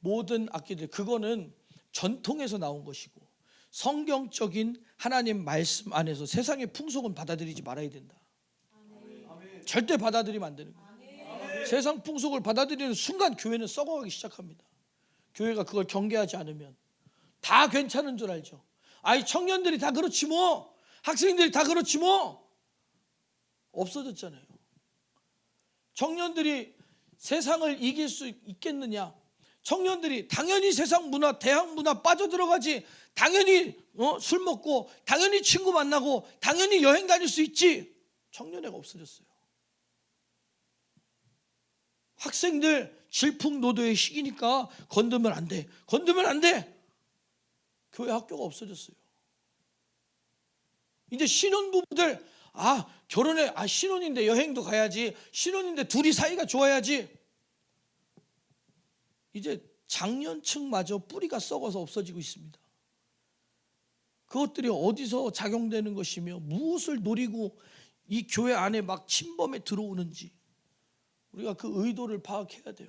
모든 악기들 그거는 전통에서 나온 것이고 성경적인 하나님 말씀 안에서 세상의 풍속은 받아들이지 말아야 된다. 절대 받아들이면 안 되는 거예요. 세상 풍속을 받아들이는 순간 교회는 썩어가기 시작합니다. 교회가 그걸 경계하지 않으면 다 괜찮은 줄 알죠. 청년들이 다 그렇지 뭐, 학생들이 다 그렇지 뭐. 없어졌잖아요. 청년들이 세상을 이길 수 있겠느냐? 청년들이 당연히 세상 문화, 대학 문화 빠져들어가지. 당연히 술 먹고 당연히 친구 만나고 당연히 여행 다닐 수 있지. 청년회가 없어졌어요. 학생들 질풍노도의 시기니까 건들면 안 돼. 건들면 안 돼. 교회 학교가 없어졌어요. 이제 신혼부부들 결혼해. 신혼인데 여행도 가야지. 신혼인데 둘이 사이가 좋아야지. 이제 장년층마저 뿌리가 썩어서 없어지고 있습니다. 그것들이 어디서 작용되는 것이며 무엇을 노리고 이 교회 안에 막 침범에 들어오는지 우리가 그 의도를 파악해야 돼요.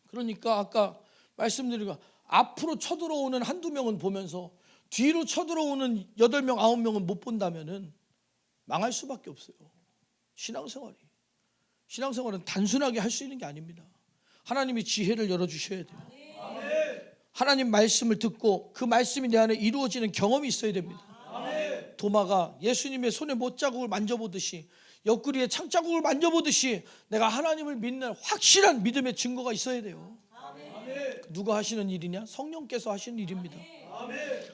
그러니까 아까 말씀드린 거 앞으로 쳐들어오는 한두 명은 보면서 뒤로 쳐들어오는 8명, 9명은 못 본다면은 망할 수밖에 없어요. 신앙생활은 단순하게 할 수 있는 게 아닙니다. 하나님이 지혜를 열어주셔야 돼요. 하나님 말씀을 듣고 그 말씀이 내 안에 이루어지는 경험이 있어야 됩니다. 도마가 예수님의 손에 못자국을 만져보듯이 옆구리에 창자국을 만져보듯이 내가 하나님을 믿는 확실한 믿음의 증거가 있어야 돼요. 누가 하시는 일이냐? 성령께서 하시는 일입니다.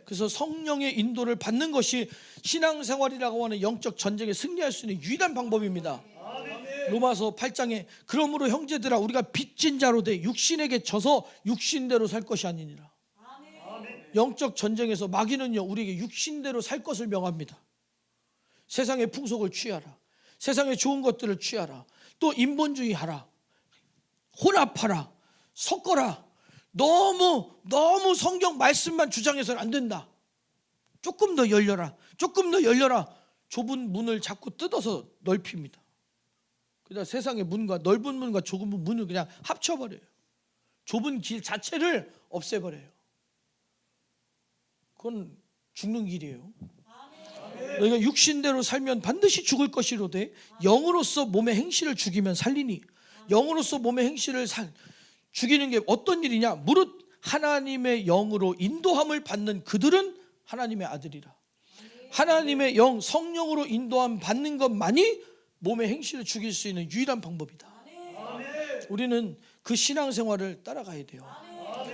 그래서 성령의 인도를 받는 것이 신앙생활이라고 하는 영적 전쟁에 승리할 수 있는 유일한 방법입니다. 로마서 8장에 그러므로 형제들아 우리가 빚진 자로 돼 육신에게 져서 육신대로 살 것이 아니니라. 영적 전쟁에서 마귀는요 우리에게 육신대로 살 것을 명합니다. 세상의 풍속을 취하라, 세상의 좋은 것들을 취하라, 또 인본주의 하라, 혼합하라, 섞어라. 너무 성경 말씀만 주장해서는 안 된다. 조금 더 열려라, 조금 더 열려라. 좁은 문을 자꾸 뜯어서 넓힙니다. 그다음 세상의 문과 넓은 문과 좁은 문을 그냥 합쳐버려요. 좁은 길 자체를 없애버려요. 그건 죽는 길이에요. 너희가 육신대로 살면 반드시 죽을 것이로되 영으로서 몸의 행실을 죽이면 살리니. 영으로서 몸의 행실을 죽이는 게 어떤 일이냐? 무릇 하나님의 영으로 인도함을 받는 그들은 하나님의 아들이라. 하나님의 영, 성령으로 인도함 받는 것만이 몸의 행실을 죽일 수 있는 유일한 방법이다. 우리는 그 신앙생활을 따라가야 돼요.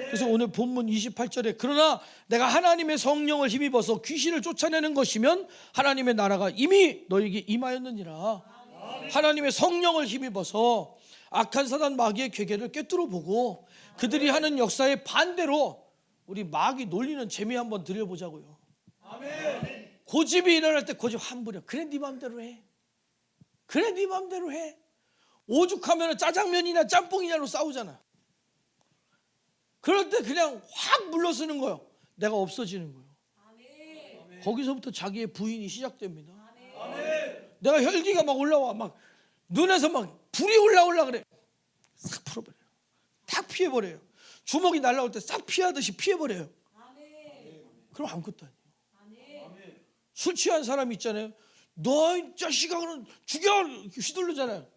그래서 오늘 본문 28절에 그러나 내가 하나님의 성령을 힘입어서 귀신을 쫓아내는 것이면 하나님의 나라가 이미 너에게 임하였느니라. 하나님의 성령을 힘입어서 악한 사단 마귀의 괴계를 꿰뚫어 보고 그들이 하는 역사에 반대로 우리 마귀 놀리는 재미 한번 들여보자고요. 고집이 일어날 때 고집 함부려. 그래 네 맘대로 해. 그래 네 맘대로 해. 오죽하면 짜장면이나 짬뽕이냐로 싸우잖아. 그럴 때 그냥 확 물러서는 거예요. 내가 없어지는 거예요. 거기서부터 자기의 부인이 시작됩니다. 내가 혈기가 막 올라와, 막 눈에서 막 불이 올라오려 그래. 싹 풀어버려요. 탁 피해버려요. 주먹이 날라올 때 싹 피하듯이 피해버려요. 그럼 아무것도 아니에요. 술 취한 사람 있잖아요. 너 이 자식아 그럼 죽여 휘둘르잖아요.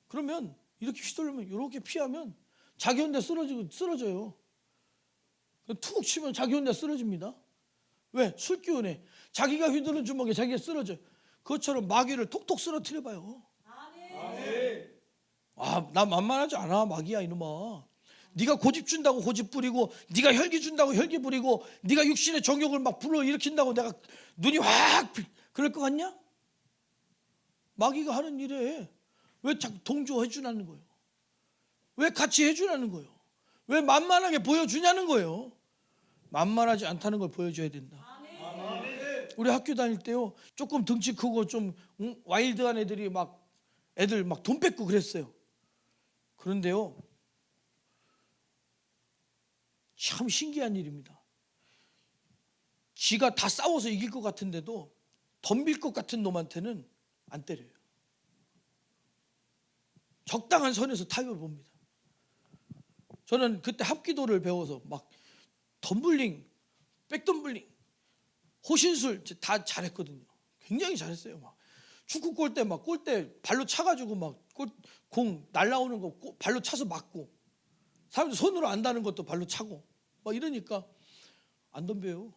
그러면 이렇게 휘둘르면 이렇게 피하면 자기 혼자 쓰러져요. 툭 치면 자기 혼자 쓰러집니다. 왜? 술 기운에 자기가 휘두른 주먹에 자기가 쓰러져요. 그것처럼 마귀를 톡톡 쓰러뜨려봐요. 나 만만하지 않아 마귀야 이놈아. 네가 고집 준다고 고집 부리고 네가 혈기 준다고 혈기 부리고 네가 육신의 정욕을 막 불러일으킨다고 내가 눈이 확 그럴 것 같냐? 마귀가 하는 일에 왜 자꾸 동조해 주냐는 거예요. 왜 같이 해주냐는 거예요. 왜 만만하게 보여주냐는 거예요. 만만하지 않다는 걸 보여줘야 된다. 우리 학교 다닐 때요 조금 덩치 크고 좀 와일드한 애들이 애들 막 돈 뺏고 그랬어요. 그런데요 참 신기한 일입니다. 지가 다 싸워서 이길 것 같은데도 덤빌 것 같은 놈한테는 안 때려요. 적당한 선에서 타협을 봅니다. 저는 그때 합기도를 배워서 막 덤블링, 백덤블링, 호신술 다 잘했거든요. 굉장히 잘했어요. 막 축구 골대 막 골대 발로 차가지고 막 공 날라오는 거 발로 차서 맞고, 사람들 손으로 안다는 것도 발로 차고 막 이러니까 안 덤벼요.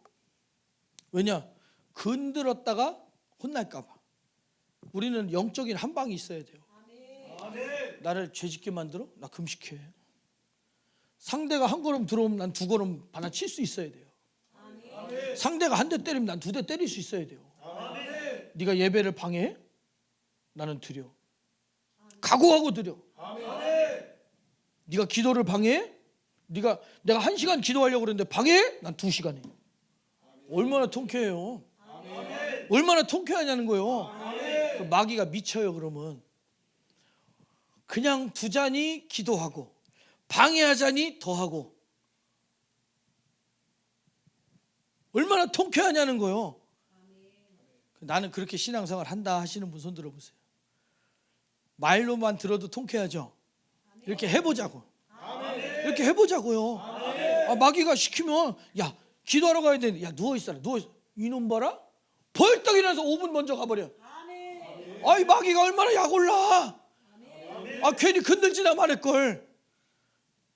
왜냐? 건드렸다가 혼날까 봐. 우리는 영적인 한 방이 있어야 돼요. 나를 죄짓게 만들어? 나 금식해. 상대가 한 걸음 들어오면 난 두 걸음 받아칠 수 있어야 돼요. 상대가 한 대 때리면 난 두 대 때릴 수 있어야 돼요. 네가 예배를 방해해? 나는 드려. 각오하고 드려. 네가 기도를 방해해? 내가 1시간 기도하려고 그랬는데 방해해? 난 2시간 해. 얼마나 통쾌해요. 얼마나 통쾌하냐는 거예요. 그 마귀가 미쳐요. 그러면 그냥 두자니 기도하고 방해하자니 더하고. 얼마나 통쾌하냐는 거요. 나는 그렇게 신앙생활 한다 하시는 분 손 들어보세요. 말로만 들어도 통쾌하죠. 이렇게 해보자고. 이렇게 해보자고요. 마귀가 시키면 야 기도하러 가야 되는데 야 누워있어라. 이놈 봐라. 벌떡 일어나서 5분 먼저 가버려. 이 마귀가 얼마나 약올라. 괜히 건들지나 말할걸.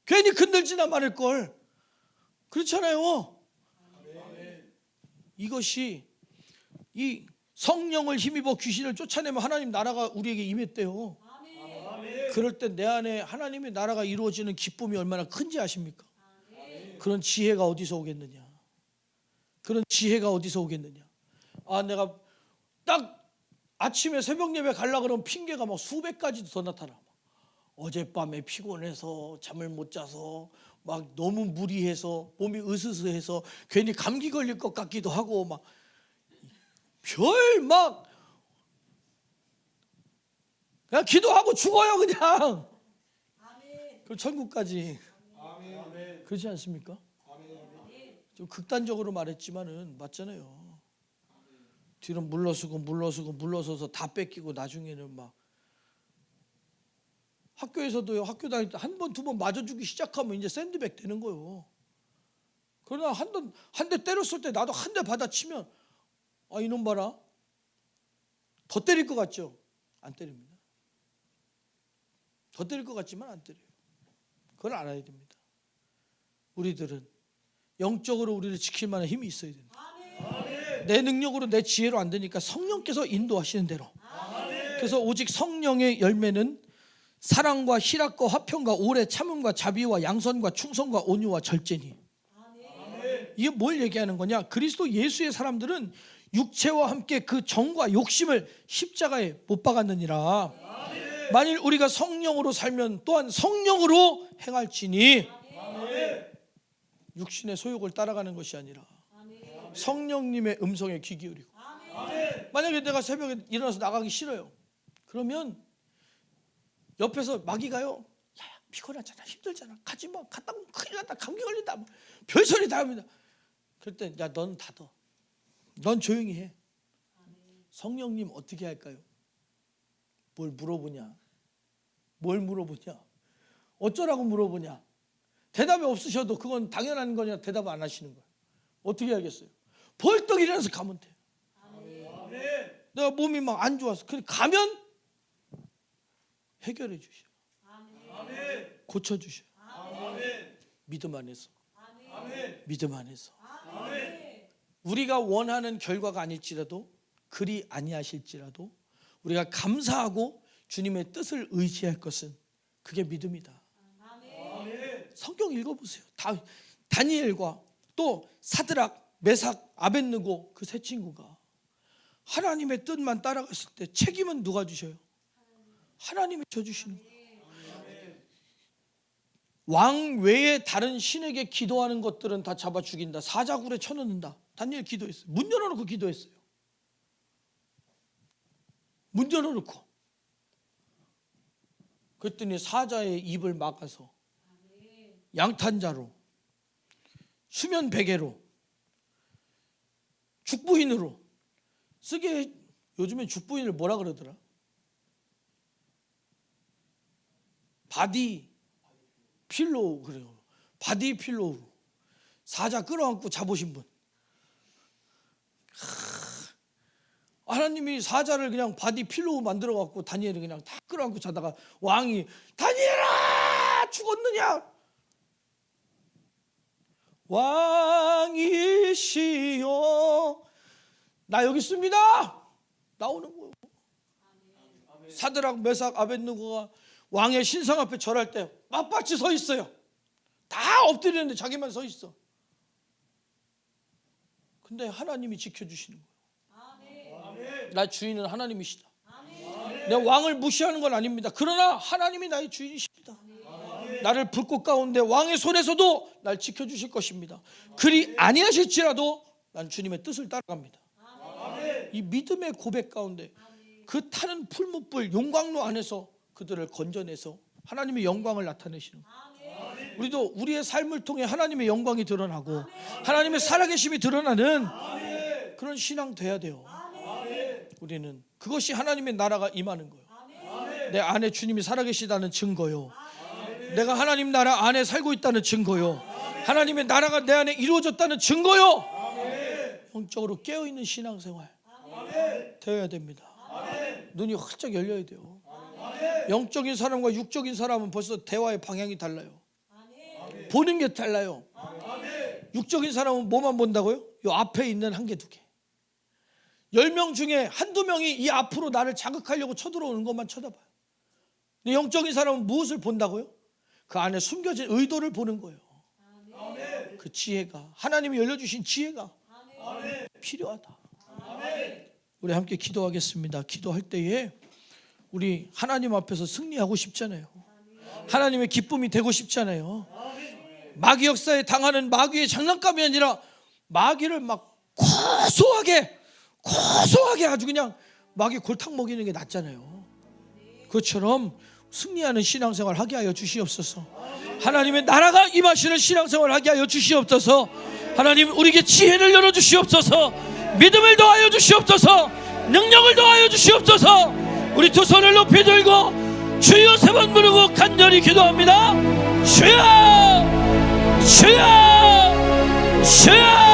괜히 건들지나 말할걸. 그렇잖아요. 이것이 이 성령을 힘입어 귀신을 쫓아내면 하나님 나라가 우리에게 임했대요. 그럴 때 내 안에 하나님의 나라가 이루어지는 기쁨이 얼마나 큰지 아십니까? 그런 지혜가 어디서 오겠느냐. 그런 지혜가 어디서 오겠느냐. 내가 딱 아침에 새벽 예배 가려고 그러면 핑계가 막 수백 가지도 더 나타나. 어젯밤에 피곤해서 잠을 못 자서 막 너무 무리해서 몸이 으스스해서 괜히 감기 걸릴 것 같기도 하고 막 그냥 기도하고 죽어요 그냥. 그럼 천국까지. 그렇지 않습니까? 좀 극단적으로 말했지만은 맞잖아요. 뒤로 물러서서 다 뺏기고 나중에는 막 학교에서도요. 학교 다닐 때 한 번, 두 번 맞아주기 시작하면 이제 샌드백 되는 거예요. 그러나 한 대 때렸을 때 나도 한 대 받아치면 이놈 봐라. 더 때릴 것 같죠? 안 때립니다. 더 때릴 것 같지만 안 때려요. 그걸 알아야 됩니다. 우리들은 영적으로 우리를 지킬 만한 힘이 있어야 됩니다. 내 능력으로 내 지혜로 안 되니까 성령께서 인도하시는 대로. 그래서 오직 성령의 열매는 사랑과 희락과 화평과 오래 참음과 자비와 양선과 충성과 온유와 절제니. 이게 뭘 얘기하는 거냐? 그리스도 예수의 사람들은 육체와 함께 그 정과 욕심을 십자가에 못 박았느니라. 만일 우리가 성령으로 살면 또한 성령으로 행할지니. 육신의 소욕을 따라가는 것이 아니라 성령님의 음성에 귀 기울이고. 만약에 내가 새벽에 일어나서 나가기 싫어요. 그러면 옆에서 마귀가요. 야 피곤하잖아, 힘들잖아, 가지마, 갔다 오면 큰일 났다, 감기 걸린다, 별소리 다 합니다. 그럴 때 야 넌 닫어, 넌 조용히 해. 성령님 어떻게 할까요? 뭘 물어보냐? 어쩌라고 물어보냐? 대답이 없으셔도 그건 당연한 거냐? 대답 안 하시는 거예요. 어떻게 하겠어요? 벌떡 일어나서 가면 돼요. 내가 몸이 막 안 좋아서 그래 가면 해결해 주셔. 고쳐 주셔. 믿음 안에서. 믿음 안에서. 우리가 원하는 결과가 아닐지라도 그리 아니하실지라도 우리가 감사하고 주님의 뜻을 의지할 것은 그게 믿음이다. 성경 읽어보세요. 다니엘과 또 사드락, 메삭, 아벳느고 그 세 친구가 하나님의 뜻만 따라갔을 때 책임은 누가 주셔요? 하나님이 져주시는 거예요. 왕 외에 다른 신에게 기도하는 것들은 다 잡아 죽인다. 사자굴에 쳐넣는다. 다니엘 기도했어요. 문 열어놓고 기도했어요. 문 열어놓고. 그랬더니 사자의 입을 막아서 양탄자로, 수면 베개로, 죽부인으로 쓰게. 요즘에 죽부인을 뭐라 그러더라? 바디 필로우 그래요. 바디 필로우. 사자 끌어안고 자보신 분. 하나님이 사자를 그냥 바디 필로우 만들어 갖고 다니엘을 그냥 다 끌어안고 자다가 왕이 다니엘아 죽었느냐? 왕이시여 나 여기 있습니다. 나오는 거예요. 사드락, 메삭, 아벳느고가 왕의 신상 앞에 절할 때 빳빳이 서 있어요. 다 엎드리는데 자기만 서 있어. 근데 하나님이 지켜주시는 거예요. 나의 주인은 하나님이시다. 내 왕을 무시하는 건 아닙니다. 그러나 하나님이 나의 주인이십니다. 나를 불꽃 가운데 왕의 손에서도 날 지켜주실 것입니다. 그리 아니하실지라도 난 주님의 뜻을 따라갑니다. 이 믿음의 고백 가운데 그 타는 풀무불 용광로 안에서 그들을 건져내서 하나님의 영광을 나타내시는 거예요. 우리도 우리의 삶을 통해 하나님의 영광이 드러나고 하나님의 살아계심이 드러나는 그런 신앙 돼야 돼요. 우리는 그것이 하나님의 나라가 임하는 거예요. 내 안에 주님이 살아계시다는 증거요. 내가 하나님 나라 안에 살고 있다는 증거요. 하나님의 나라가 내 안에 이루어졌다는 증거요. 영적으로 깨어있는 신앙생활 되어야 됩니다. 눈이 활짝 열려야 돼요. 영적인 사람과 육적인 사람은 벌써 대화의 방향이 달라요. 보는 게 달라요. 육적인 사람은 뭐만 본다고요? 요 앞에 있는 한 개, 두 개. 10명 중에 한두 명이 이 앞으로 나를 자극하려고 쳐들어오는 것만 쳐다봐요. 근데 영적인 사람은 무엇을 본다고요? 그 안에 숨겨진 의도를 보는 거예요. 그 지혜가, 하나님이 열려주신 지혜가 필요하다. 우리 함께 기도하겠습니다. 기도할 때에 우리 하나님 앞에서 승리하고 싶잖아요. 하나님의 기쁨이 되고 싶잖아요. 마귀 역사에 당하는 마귀의 장난감이 아니라 마귀를 막 고소하게 아주 그냥 마귀 골탕 먹이는 게 낫잖아요. 그것처럼 승리하는 신앙생활 하게 하여 주시옵소서. 하나님의 나라가 임하시는 신앙생활 하게 하여 주시옵소서. 하나님 우리에게 지혜를 열어주시옵소서. 믿음을 더하여 주시옵소서. 능력을 더하여 주시옵소서. 우리 두 손을 높이 들고 주여 3번 부르고 간절히 기도합니다. 주여 주여 주여